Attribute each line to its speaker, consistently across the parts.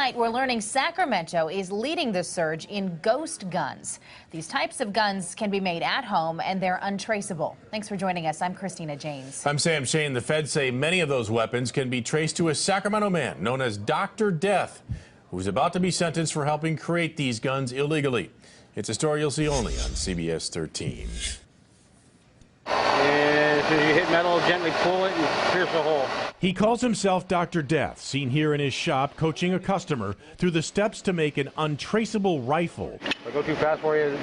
Speaker 1: Tonight, we're learning Sacramento is leading the surge in ghost guns. These types of guns can be made at home, and they're untraceable. Thanks for joining us. I'm Christina Janes.
Speaker 2: I'm Sam Shane. The feds say many of those weapons can be traced to a Sacramento man known as Dr. Death, who's about to be sentenced for helping create these guns illegally. It's a story you'll see only on CBS 13.
Speaker 3: As you hit metal, gently pull it and pierce a hole.
Speaker 4: He calls himself Dr. Death, seen here in his shop coaching a customer through the steps to make an untraceable rifle.
Speaker 3: If I go too fast for you,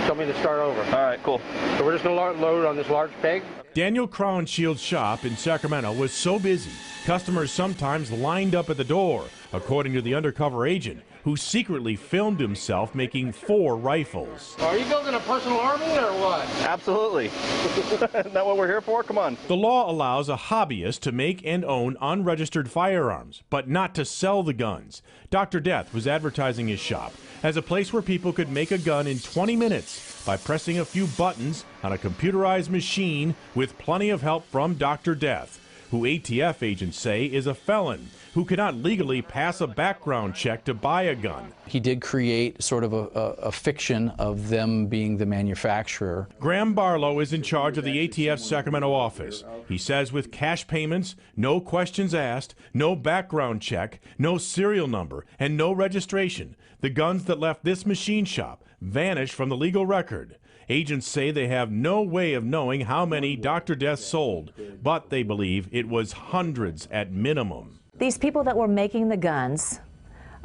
Speaker 3: tell me to start over.
Speaker 5: All right, cool.
Speaker 3: So we're just going to load on this large peg.
Speaker 4: Daniel Crownshield's shop in Sacramento was so busy, customers sometimes lined up at the door, according to the undercover agent, who secretly filmed himself making 4 rifles.
Speaker 3: Are you building a personal army or what?
Speaker 5: Absolutely. Isn't that what we're here for? Come on.
Speaker 4: The law allows a hobbyist to make and own unregistered firearms, but not to sell the guns. Dr. Death was advertising his shop as a place where people could make a gun in 20 minutes by pressing a few buttons on a computerized machine with plenty of help from Dr. Death, who ATF agents say is a felon who cannot legally pass a background check to buy a gun.
Speaker 6: He did create sort of a fiction of them being the manufacturer.
Speaker 4: Graham Barlow is in charge of the ATF Sacramento office. He says with cash payments, no questions asked, no background check, no serial number, and no registration, the guns that left this machine shop vanished from the legal record. Agents say they have no way of knowing how many Dr. Death sold, but they believe it was hundreds at minimum.
Speaker 7: These people that were making the guns,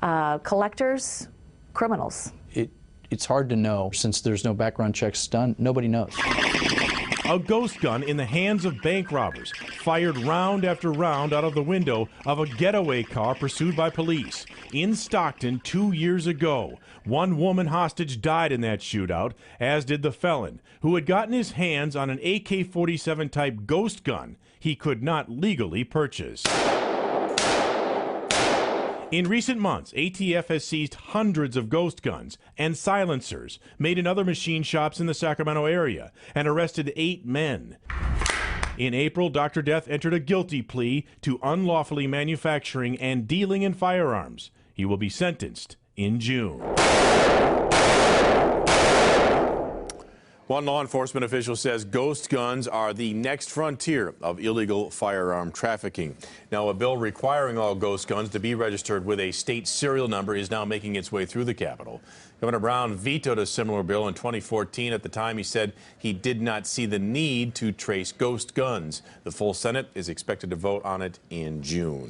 Speaker 7: collectors, criminals.
Speaker 6: It's hard to know since there's no background checks done. Nobody knows.
Speaker 4: A ghost gun in the hands of bank robbers, fired round after round out of the window of a getaway car pursued by police. In Stockton 2 years ago, one woman hostage died in that shootout, as did the felon, who had gotten his hands on an AK-47 type ghost gun he could not legally purchase. In recent months, ATF has seized hundreds of ghost guns and silencers made in other machine shops in the Sacramento area and arrested 8 men. In April, Dr. Death entered a guilty plea to unlawfully manufacturing and dealing in firearms. He will be sentenced in June.
Speaker 2: One law enforcement official says ghost guns are the next frontier of illegal firearm trafficking. Now, a bill requiring all ghost guns to be registered with a state serial number is now making its way through the Capitol. Governor Brown vetoed a similar bill in 2014. At the time, he said he did not see the need to trace ghost guns. The full Senate is expected to vote on it in June.